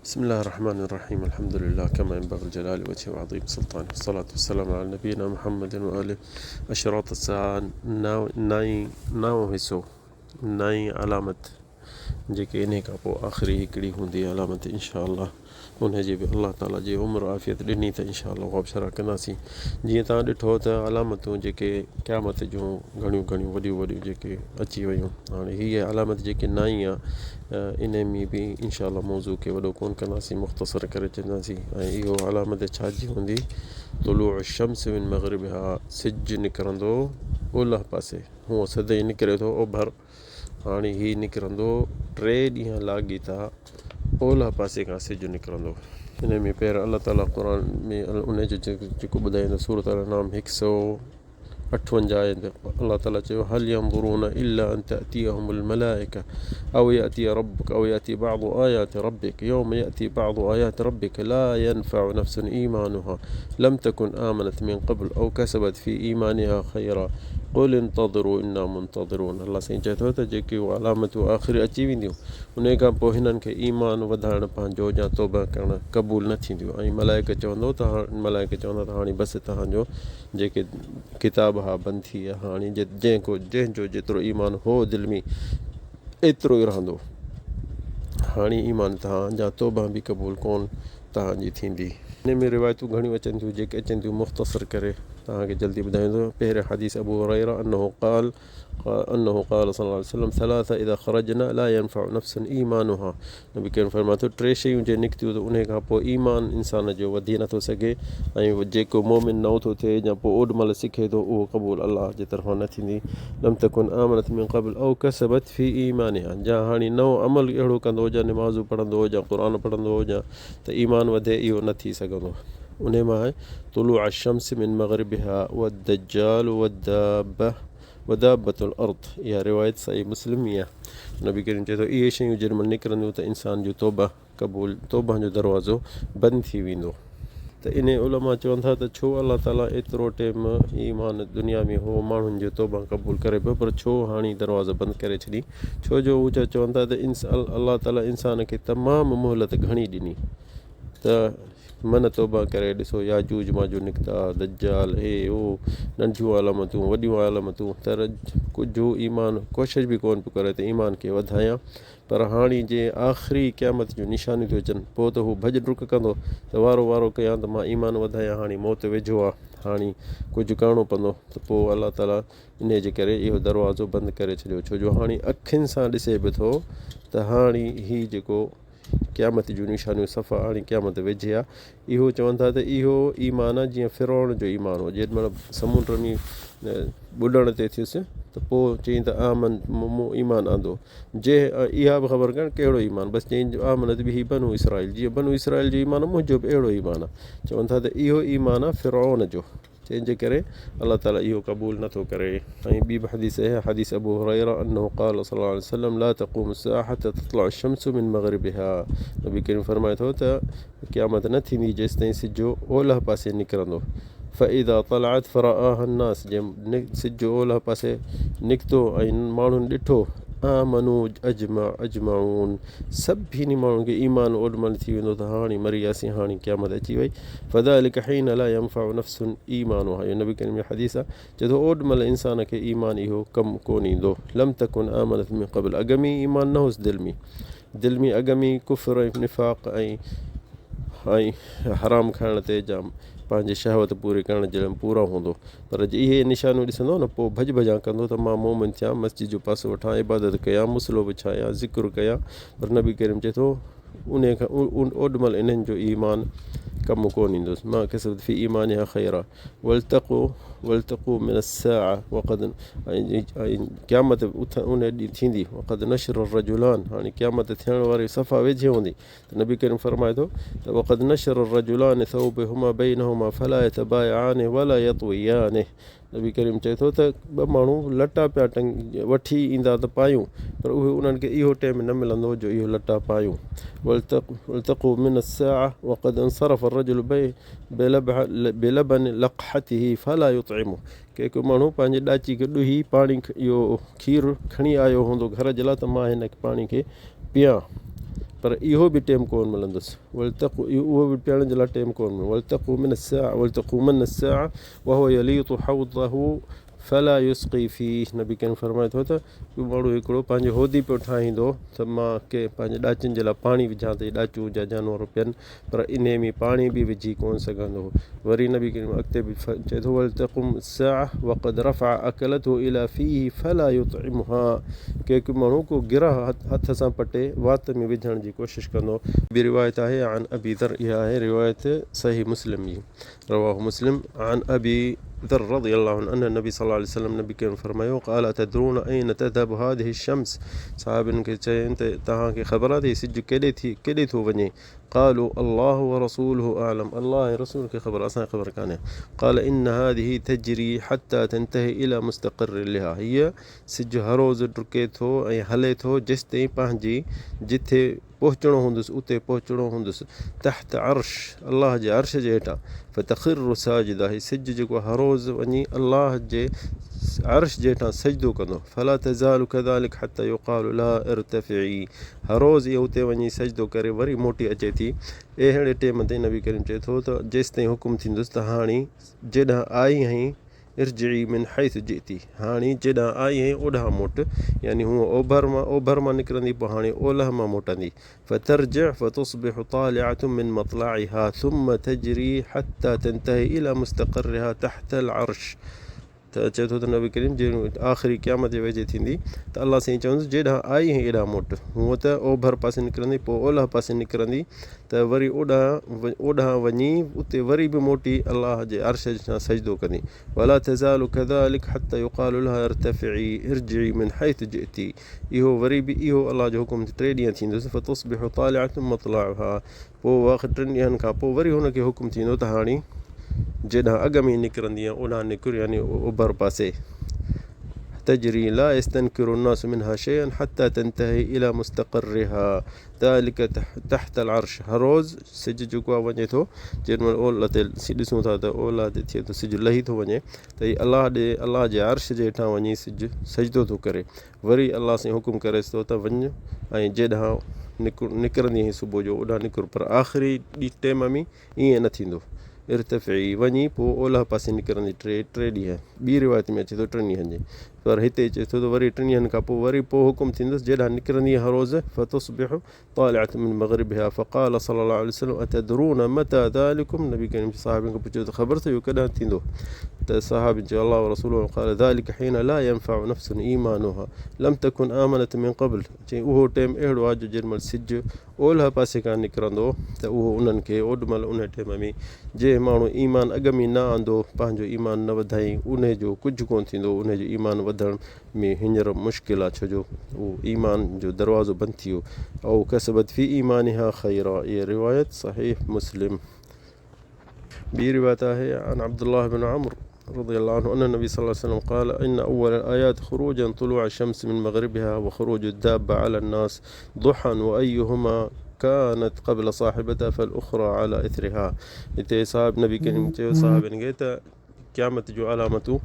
بسم الله الرحمن الرحيم. الحمد لله كما ينبغي الجلال وجهه وعظيم سلطانه، والصلاة والسلام على نبينا محمد وآله. अशरात الساعة नओं हिसो, नई अलामत जेके इन खां पोइ आख़िरी हिकिड़ी हूंदी अलामत इनशा अल्लाह, उनजी बि अल्लाह ताला जी उमिरि आफ़ियत ॾिनी त इनशा अल्लाह उहा बि शरह कंदासीं। जीअं तव्हां ॾिठो त अलामतूं जेके क़यामत जूं घणियूं वॾियूं वॾियूं जेके अची वियूं, हाणे हीअ अलामत जेकी नई आहे इन में बि इनशा अल्लाह मौज़ू खे वॾो कोन कंदासीं, मुख़्तसर करे चवंदासीं। ऐं इहो अलामत छाजी हूंदी? तुलूअ शम्स मिन मग़रिबिहा, सिजु निकिरंदो ओलह पासे, हूअं सदाईं निकिरे थो ओभर, हाणे हीउ निकिरंदो 3 ॾींहं लाॻीता ओलह पासे खां सिजु निकिरंदो। हिन में पहिरियों अलाह ताला क़ुर में उनजो जेको ॿुधाईंदो सूरत नाम 158 आयत, अलाह ताला चयो हल यंज़ुरून इल्ला अन तअतियहुमुल मलाइका औ यअति रब्बुक औ यअति बअदु आयाति रब्बिक यौम यअति बअदु आयाति रब्बिक ला यनफअु नफ्सन ईमानुहा लम तकुन आमनत मिन क़ब्ल औ कसबत फी ईमानिहा खैरा क़ुल इंतज़िरू इन्ना मुंतज़िरून। अल्लाह साईं चए थो त जेके उहे अलामतूं आख़िर अची वेंदियूं, उन खां पोइ हिननि खे ईमान वधाइण पंहिंजो या तौबा करण क़बूल न थींदियूं। ऐं मलाइक चवंदा त हाणे बसि तव्हांजो जेके किताब हा बंदि थी विया, हाणे जंहिंजो जेतिरो ईमान हो दिलि में एतिरो ई रहंदो, हाणे ईमान तव्हांजा तौबा बि क़बूल कोन तव्हांजी थींदी। हिन में रिवायतूं घणियूं अचनि थियूं, जेके अचनि थियूं मुख़्तसर करे तव्हांखे जल्दी ॿुधाईंदो। पहिरियों हदीस अबू हुरैरा अन्नहु क़ाल सल्लल्लाहु अलैहि वसल्लम सलासा इज़ा ख़रजना ला यनफअु नफ्सन ईमानुहा। नबी करीम फरमाए थो 3 शयूं जे निकितियूं त उन खां पोइ ईमान इंसान जो वधी नथो सघे, ऐं जेको मोमिन नओं थो थिए या पोइ ओॾीमहिल सिखे थो उहो क़बूल अलाह जे तरफ़ां न थींदी। लम तकुन आमनत मिन क़ब्ल औ कसबत फी ईमानिहा, या हाणे नओं अमल अहिड़ो कंदो हुजे, नमाज़ूं पढ़ंदो हुजे, क़ुर पढ़ंदो हुजे त ईमान वधे, इहो न थी सघंदो। उन मां आहे तुलूअ शम्स मिन मग़रिबिहा वद्दज्जाल वदाबतुल अर्द, इहा रिवायत सही मुस्लिम ई आहे। नबी करीम चए थो इहे शयूं जेॾीमहिल निकिरंदियूं त इंसान जो तौबा जो दरवाज़ो बंदि थी वेंदो। त इन उलमा चवनि था त छो अलाह ताला एतिरो टाइम ईमान दुनिया में हो माण्हुनि जो तौबा क़बूल करे पियो, पर छो हाणे दरवाज़ो बंदि करे छॾी? छो जो हू चवनि था त अलाह ताला इंसान खे तमामु मोहलत घणी ॾिनी, त मन तौबा करे ॾिसो, याजूज माजूज निकिता, दज्जाल, हे हो, नंढियूं आलामतूं वॾियूं आलामतूं, तर कुझु ईमान कोशिशि बि कोन पियो करे त ईमान खे वधायां। पर हाणे जे आख़िरी क़यामत जूं निशानियूं थियूं अचनि, पोइ त हू भॼ डुक कंदो त वारो कयां त मां ईमान वधायां, हाणे मौत वेझो आहे, हाणे कुझु करिणो पवंदो। त पोइ अलाह ताला इन जे करे इहो दरवाज़ो बंदि करे छॾियो, छो जो हाणे अखियुनि सां ॾिसे बि थो त हाणे हीउ जेको क़यामत जूं निशानियूं सफ़ा हाणे क़यामत वेझे आहे। इहो चवनि था त इहो ईमान आहे जीअं फिरौन जो ईमान हो, जेॾीमहिल समुंड में ॿुॾण ते थियुसि त पोइ चई त आमन मूं ईमान आंदो, इहा बि ख़बर कान कहिड़ो ईमान, बसि चई आमनत बि ही बनु इसराइल, जीअं बनु इसराइल जो ईमान आहे मुंहिंजो बि अहिड़ो ईमान आहे। चवनि था त इहो ईमान आहे फिरौन जो, जंहिंजे करे अलाह ताला इहो क़बूल नथो करे। ऐं ॿी बि हदीस अबू हुरैरा अन्नहु क़ाल सल्लल्लाहु अलैहि वसल्लम ला तक़ूमु अस्साअ हत्ता तत्लअ अश-शम्सु मिन मग़रिबिहा। नबी करीम फरमाए थो त क़यामत न थींदी जेसिताईं सिजु ओलह पासे निकिरंदो। फ़इज़ा तलअत फ़रआहा अन्नास, जंहिं सिजु ओलह पासे निकितो ऐं माण्हुनि ॾिठो, आमनू अजमाऊन, सभिनी माण्हुनि खे ईमान ओॾीमहिल थी वेंदो त हाणे मरी वियासीं, हाणे क़यामत अची वई। फ़ज़ालिकहीन ला यंफ़अु नफ्सुन ईमानुहा, इहो नबी करीम जो हदीस आहे। चए थो ओॾीमहिल इंसान खे ईमान इहो कमु कोन ईंदो। लम तकुन आमनत मिन क़ब्ल, अॻ में ईमान न हुउसि दिलि में अॻ में कुफ़्र ऐं निफ़ाक़ ऐं हराम खाइण ते जाम पंहिंजे शहवत पूरी करण जे लाइ पूरा हूंदो, पर इहे निशानियूं ॾिसंदो न, पोइ भॼ कंदो त मां मोमिन थियां, मस्जिद जो पासो वठां, इबादत कयां, मुसलो विछायां, ज़िक्र कयां। पर नबी करीम चए थो उन खां ओॾीमहिल इन्हनि जो ईमान कमु कोन ईंदुसि। मां कसबत फी ईमानिहा खैरा वल्तक़ू मिन अस्साअ वक़द, ऐं क़यामत उन ॾींहुं थींदी, वक़द नशर रजुलान, हाणे क़यामत थियण वारी सफ़ा वेझे हूंदी। त नबी करीम फरमाए थो त वक़द नशर रजुलान थौबहुमा बैनहुमा फला यतबायआन वला यतवियान। नबी करीम चए थो त 2 माण्हू लटा पिया वठी ईंदा त पायूं, पर उहे उन्हनि खे इहो टाइम न मिलंदो जो इहो लटा पायूं। वल्तक़ू मिन अस्साअ वक़द इंसरफ़ अर्रजुल बिलबन लक़हतिही फला युतइमु, को माण्हू पंहिंजे ॾाची खे ॾुही पाणी इहो खीरु खणी आयो हूंदो घर जे लाइ, त मां हिन पाणी खे पियां, पर इहो बि टाइम कोन मिलंदुसि उहो बि पीअण जे लाइ टाइम कोन मिलंदो वल्तक़ूमन अस्साअ वहुव यलीतु हौदहु फला युस्क़ी फीह नबी करीम फरमाए थो त माण्हू हिकिड़ो पंहिंजे होदी पियो ठाहींदो त मां के पंहिंजे ॾाचियुनि जे लाइ पाणी विझां थी ॾाचियूं जा जानवर पियनि पर इन में पाणी बि विझी कोन सघंदो वरी नबी करीम अॻिते बि चए थो वल्तक़ुम अस्साअ वक़द रफ़अ अकलतहु इला फीह फला युतइमुहा के माण्हू को गिरह हथ सां पटे वात में विझण जी कोशिशि कंदो ॿी रिवायत आहे आन अबी दर इहा आहे रिवायत सही मुस्लिम जी रवाहु मुस्लिम आन अबी ذر رضي الله عنه أن النبي صلى الله عليه وسلم نبي كان فرمايو قال تدرون أين تذهب هذه الشمس صحابن खे चयनि त तव्हांखे ख़बर आहे त सिज केॾे थो वञे قالوا الله ورسوله أعلم الله رسول खे ख़बर असांखे ख़बर कान्हे قال إن هذه تجري حتى تنتهي إلى مستقر لها हीअ सिज हर रोज़ डुके थो ऐं हले थो जेसिताईं पंहिंजी जिथे पहुचणो हूंदुसि उते पहुचणो हूंदुसि तहत अर्श अलाह जे अर्श जे हेठां फ़तख़िरु साजिदा हीउ सिज जेको हर रोज़ वञी अलाह जे अर्श जे हेठां सजदो कंदो फला तज़ालु कज़ालिक हत्ता युक़ालु ला इर्तफ़िई हर रोज़ इहो उते वञी सजदो करे वरी मोटी अचे थी अहिड़े टाइम ते नबी करीम चए थो त जेसिताईं हुकुम थींदुसि त हाणे जेॾां आई आहीं इर्जिई मिन हैथ जिती हाणे जेॾां आई आहीं ओॾां मोट यानी हूअ ओभर मां निकिरंदी पोइ हाणे ओलह मां मोटंदी فترجع فتصبح طالعة من مطلعها ثم تجري حتى تنتهي إلى مستقرها تحت العرش त चए थो त नबी करीम जे आख़िरी क़यामत जे वेझे थींदी त अलाह साईं चवंदुसि जेॾां आई आहीं एॾां मोट हूअं त ओभर पासे निकिरंदी पोइ ओलह पासे निकिरंदी त वरी ओॾां वञी उते वरी बि मोटी अलाह जे अर्श सां सजदो कंदी वला तज़ालु कज़ालिक हत्ता युक़ालु लहा इर्तफ़िई इर्जिई मिन हैथ जिती इहो वरी बि इहो अलाह जो हुकुम 3 ॾींहं थींदुसि फ़तुस्बिहु तालिअतुम मतलअहा पोइ वक़्तु 3 ॾींहंनि खां पोइ वरी हुनखे हुकुम थींदो त हाणे जेॾां अॻ में निकिरंदी आहे ओॾां निकिर यानी ओभर पासे तजरी ला यस्तनकिरु الناس منها شيئا حتى تنتهي إلى مستقرها ذلك تحت العرش हर रोज़ सिज जेको आहे वञे थो जेॾीमहिल ओलह ते ॾिसूं था त ओलह ते थिए थो सिज लही थो वञे त हीअ अलाह जे अर्श जे हेठां वञी सिज सजदो थो करे वरी अलाह सां हुकुम करेसि थो त वञ ऐं जेॾां निकिरंदी आहीं सुबुह जो ओॾां निकिर पर आख़िरी टाइम में ईअं न थींदो इर्तफ़ी वञी पोइ ओलह पासे निकिरंदी 3 ॾींहं ॿी रिवायत में अचे थो 3 ॾींहंनि जी पर हिते चए थो त वरी 3 ॾींहंनि खां पोइ वरी हुकुम थींदुसि जेॾां निकिरंदी हर रोज़ फ़तुस्बिहु तालिअत मिन मग़रिबिहा फ़क़ाल सल्लल्लाहु अलैहि वसल्लम अतदरून मता ज़ालिकुम नबी करीम साहिबनि खां पुछियो त ख़बर अथव इहो कॾहिं थींदो त साहिब चयो अलाह रसूल क़ाल ज़ालिकहीन ला यंफ़उ नफ़्सन ईमानुहा लम तकुन आमनत मिन क़ब्ल चई उहो टाइम अहिड़ो आहे जो जेॾीमहिल सिज ओलह पासे खां निकिरंदो त उहो उन्हनि खे ओॾीमहिल उन टाइम में जे माण्हू ईमान अॻ में न आंदो पंहिंजो ईमान न वधाई उन जो कुझु कोन थींदो उन जो ईमान वधण में हींअर मुश्किल आहे छो जो उहो ईमान जो दरवाज़ो बंदि थी वियो ऐं कसबत फ़ी ईमानिहा ख़ैरा इहा रिवायत सहीह मुस्लिम ॿी रिवायत आहे अन अब्दुल्लाह बिन अम्र رضي الله عنه أن النبي صلى الله عليه وسلم قال إن أول الآيات خروجا طلوع الشمس من مغربها وخروج الدابة على الناس ضحى وأيهما كانت قبل صاحبتها فالأخرى على إثرها हिते साहिब नबी करीम चयो साहिबनि खे त क़यामत जो अलामतूं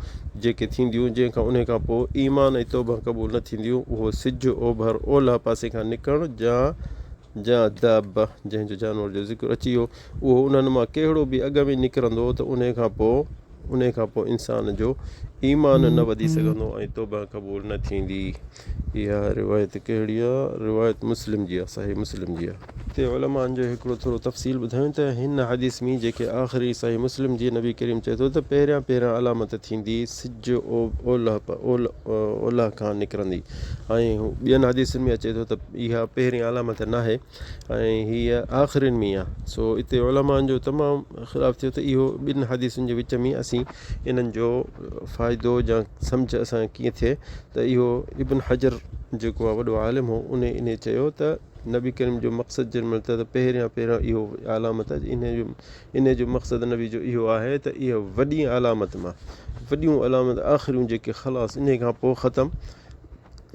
जेके थींदियूं जंहिंखां उन खां पोइ ईमान ऐं तौबा क़बूल न थींदियूं उहो सिज ओभर ओलह पासे खां निकिरणु जा दाबा जंहिंजो जानवर जो ज़िक्र अची वियो उहो उन्हनि मां कहिड़ो बि अॻ में निकिरंदो त उन खां पोइ इंसान जो ईमान न वधी सघंदो ऐं तौबा क़बूल न थींदी इहा रिवायत कहिड़ी आहे रिवायत मुस्लिम जी आहे सही मुस्लिम जी आहे हिते उलमान जो हिकिड़ो थोरो तफ़सील ॿुधायूं त हिन हदीस में जेके आख़िरी सही मुस्लिम जी नबी करीम चए थो त पहिरियां अलामत थींदी सिज ओलह खां निकिरंदी ऐं ॿियनि हदीसनि में अचे थो त इहा पहिरीं अलामत न आहे ऐं हीअ आख़िरिन में आहे सो हिते उलमान जो तमामु ख़िलाफ़ु थियो त इहो ॿिनि हदीसुनि जे विच में असीं इन्हनि जो फ़ाइदो या सम्झ असांखे कीअं थिए त इहो इब्न हजर जेको आहे वॾो आलिम हो इन चयो त नबी करीम जो मक़सदु जंहिंमहिल त पहिरियां इहो अलामत इन जो मक़सदु नबी जो इहो आहे त इहो वॾी अलामत मां वॾियूं अलामत आख़िरियूं जेके ख़लास इन खां पोइ ख़तमु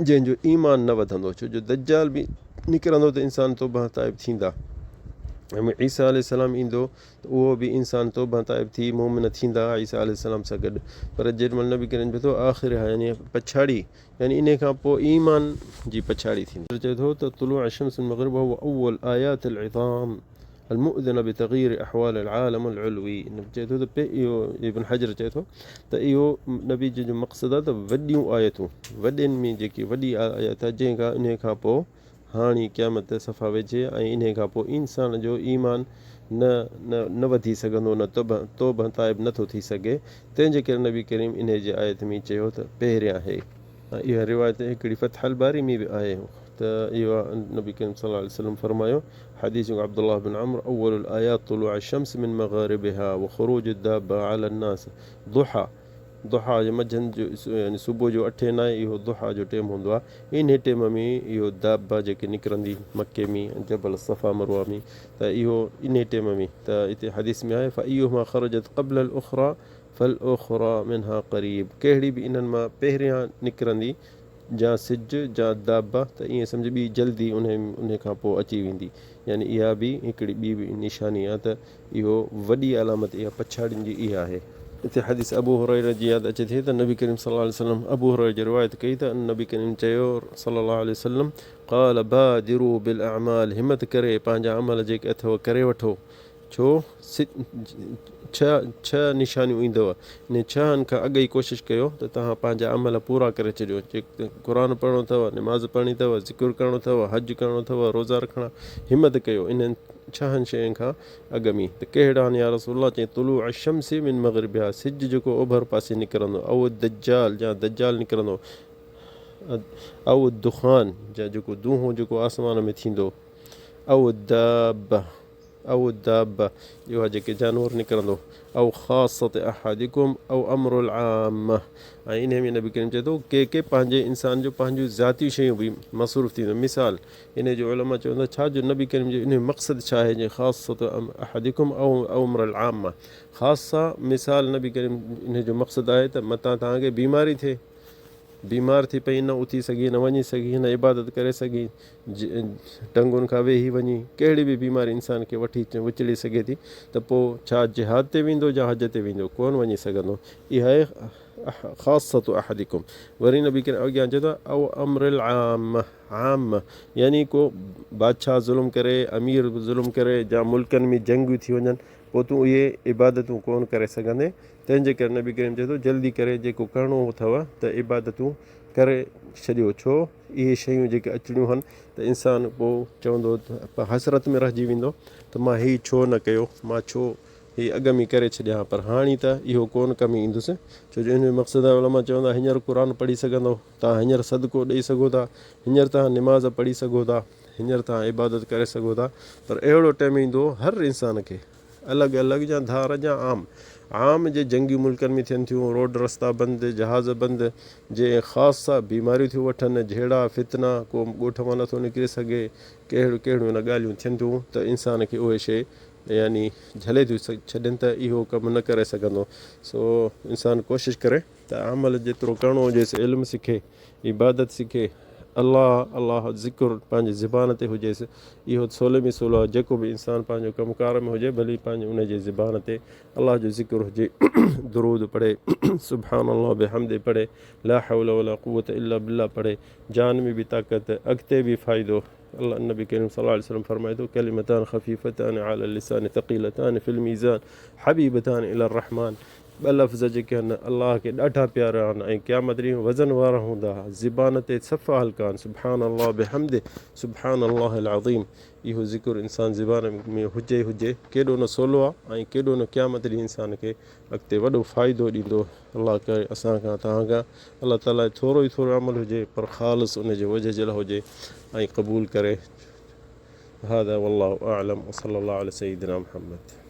जंहिंजो ईमान न वधंदो छो जो दज्जाल बि निकिरंदो त इंसान तौबा ताइब थींदा ईसा अलैहिस्सलाम ईंदो त उहो बि इंसान तौबा ताइब थी मोमिन थींदा ईसा अलैहिस्सलाम सां गॾु। पर जेॾीमहिल नबी करीम चए थो आख़िर यानी पछाड़ी यानी इन खां पोइ ईमान जी पछाड़ी थींदी। चए थो त तुलू अशम्स मिन मग़रिब वहुव अव्वल आयात अल इज़ाम अल मुअज़िना बितग़यीर अहवाल अल आलम अल उलवी। चए थो त इहो इब्न हजर चए थो त इहो नबी जो मक़सदु आहे त वॾियूं आयतूं वॾनि में जेकी वॾी आयत आहे जंहिंखां इन खां पोइ हाणे क़यामत सफ़ा वेझे ऐं इन खां पोइ इंसान जो ईमान न वधी सघंदो न तौबा ताइब नथो थी सघे। तंहिंजे करे नबी करीम इन जे आयत में चयो त पहिरियां आहे। इहा रिवायत हिकिड़ी फ़तहुल बारी में बि आहे त इहो नबी करीम सल्लल्लाहु अलैहि वसल्लम फरमायो हदीस अब्दुल्लाह बिन अम्र अव्वलुल आयात तुलूअ अश-शम्स मिन मग़ारिबिहा व ख़ुरूज अद-दाब्बा अला अन्नास दुहा। दुहा जो मंझंदि जो यानी सुबुह जो 8-9 इहो दुहा जो टाइम हूंदो आहे। इन टाइम में इहो दाब्बा जेके निकिरंदी मके में जबल सफ़ा मरवा में त इहो इन टाइम में त हिते हदीस में आहे फ़अय्युमा ख़रजत क़ब्ल अल उख़रा फ़ल उख़रा मिनहा क़रीब। कहिड़ी बि इन्हनि मां पहिरियां निकिरंदी जा सिज जा दाब्बा त ईअं सम्झ ॿी जल्दी उन खां पोइ अची वेंदी। यानी इहा बि हिकिड़ी ॿी बि निशानी आहे त इहो वॾी अलामत इहा पछाड़ियुनि जी इहा आहे। हिते हदीस अबू हुरैरा जी यादि अचे थी त नबी करीम सल्लल्लाहु अलैहि वसल्लम अबू हुरैरा जी रिवायत कई त नबी करीम चयो सल्लल्लाहु अलैहि वसल्लम क़ाल बादिरू बिल अअमाल हिमत करे पंहिंजा अमल जेके अथव करे वठो। छो छह निशानियूं ईंदव इन छहनि खां अॻु ई कोशिशि कयो त तव्हां पंहिंजा अमल पूरा करे छॾियो। क़ुर पढ़णो अथव निमाज़ पढ़णी अथव ज़िक्र करणो अथव हज करणो अथव रोज़ा रखणा हिमत कयो इन्हनि छहनि शयुनि खां अॻु में। त कहिड़ा आहिनि या रसूल चई तुलू अश-शम्स मिन मग़रिबिहा सिज जेको ओभर पासे निकिरंदो अव दज्जाल जा दज्जाल निकिरंदो अव दुखान जा जेको दूंहों जेको आसमान में थींदो अव दाब्बा इहो आहे जेके जानवर निकिरंदो अव ख़ासत अहदिकुम अव अमरुल आम्मा। ऐं इन में नबी करीम चए थो के पंहिंजे इंसान जो पंहिंजूं ज़ाती शयूं बि मसरूफ़ थींदियूं। मिसाल इन जो उलमा चवंदा छा जो नबी करीम जो इन जो मक़सदु छा आहे जीअं ख़ासत अहदिकुम अव अमरुल आम्मा। ख़ासा मिसाल नबी करीम इन जो मक़सदु आहे त मतां तव्हांखे बीमारी थिए बीमार थी पई न उथी सघी न वञी सघी न इबादत करे सघी टंगुनि खां वेही वञी कहिड़ी बि बीमारी इंसान खे वठी विचड़ी सघे थी त पोइ छा जिहाद ते वेंदो या हज ते वेंदो कोन वञी सघंदो। इहा आहे ख़ासत अहदिकुम। वरी नबी करे अॻियां चए थो अव अमरुल आम यानी को बादशाह ज़ुल्म करे अमीर ज़ुल्म करे या मुल्कनि में जंगियूं थी वञनि पोइ तूं इहे इबादतूं कोन करे सघंदे। तंहिंजे करे नबी करीम चए थो जल्दी करे जेको करिणो अथव त इबादतूं करे छॾियो। छो इहे शयूं जेके अचणियूं आहिनि त इंसानु पोइ चवंदो त हसरत में रहिजी वेंदो त मां हीउ छो न कयो मां छो हीउ अॻ में करे छॾियां। पर हाणे त इहो कोन कमु ईंदुसि छो जो इन जो मक़सदु आहे उलमा चवंदा हींअर क़ुर पढ़ी सघंदो तव्हां हींअर सदको ॾेई सघो था हींअर तव्हां निमाज़ पढ़ी सघो था हींअर तव्हां इबादत करे सघो था। पर अहिड़ो टाइम ईंदो हर इंसान खे अलॻि अलॻि या धार या आम जे जंगी मुल्कनि में थियनि थियूं रोड रस्ता बंदि जहाज़ बंदि जे ख़ासि बीमारियूं थियूं वठनि जहिड़ा फितना को ॻोठ मां नथो निकिरी सघे कहिड़ियूं न ॻाल्हियूं थियनि थियूं त इंसान खे उहे शइ यानी झले थियूं छॾनि त इहो कमु न करे सघंदो। सो इंसानु कोशिशि करे त अमल जेतिरो करिणो हुजेसि इल्मु सिखे इबादत सिखे अलाह ज़िक्र पंहिंजी ज़ुबान ते हुजेसि। इहो सवले में सवलो आहे जेको बि इंसानु पंहिंजो कमुकार में हुजे भली पंहिंजे उनजे ज़ुबान ते अलाह जो ज़िक्र हुजे दुरूद पढ़े सुब्हानल्लाह बिहम्दि पढ़े ला हौला वला कुव्वत इल्ला बिल्लाह पढ़े जान में बि ताक़त अॻिते बि फ़ाइदो। अल्लाह नबी करीम सल्लल्लाहु अलैहि वसल्लम फरमाए थो कलिमतान ख़फ़ीफ़तान अला लिसान तक़ीलतान फिल मीज़ान हबीबतान इला रहमान। ॿ लफ़्ज़ जेके आहिनि अलाह खे ॾाढा प्यारा आहिनि ऐं क़यामत ॾींहुं वज़न वारा हूंदा ज़ुबान ते सफ़ा हल्का आहिनि सुब्हानल्लाह बिहम्दि सुब्हानल्लाहिल अज़ीम। इहो ज़िक्र इंसानु ज़ुबान में हुजे केॾो न सवलो आहे ऐं केॾो न क़यामत ॾींहुं इंसान खे अॻिते वॾो फ़ाइदो ॾींदो। अलाह करे असांखां तव्हांखां अलाह ताला थोरो ई थोरो अमल हुजे पर ख़ालिस उनजे वजह जे लाइ हुजे ऐं क़बूल करे। हादा वल्लाहु आलम व सल्लल्लाहु अला सय्यिदिना मुहम्मद।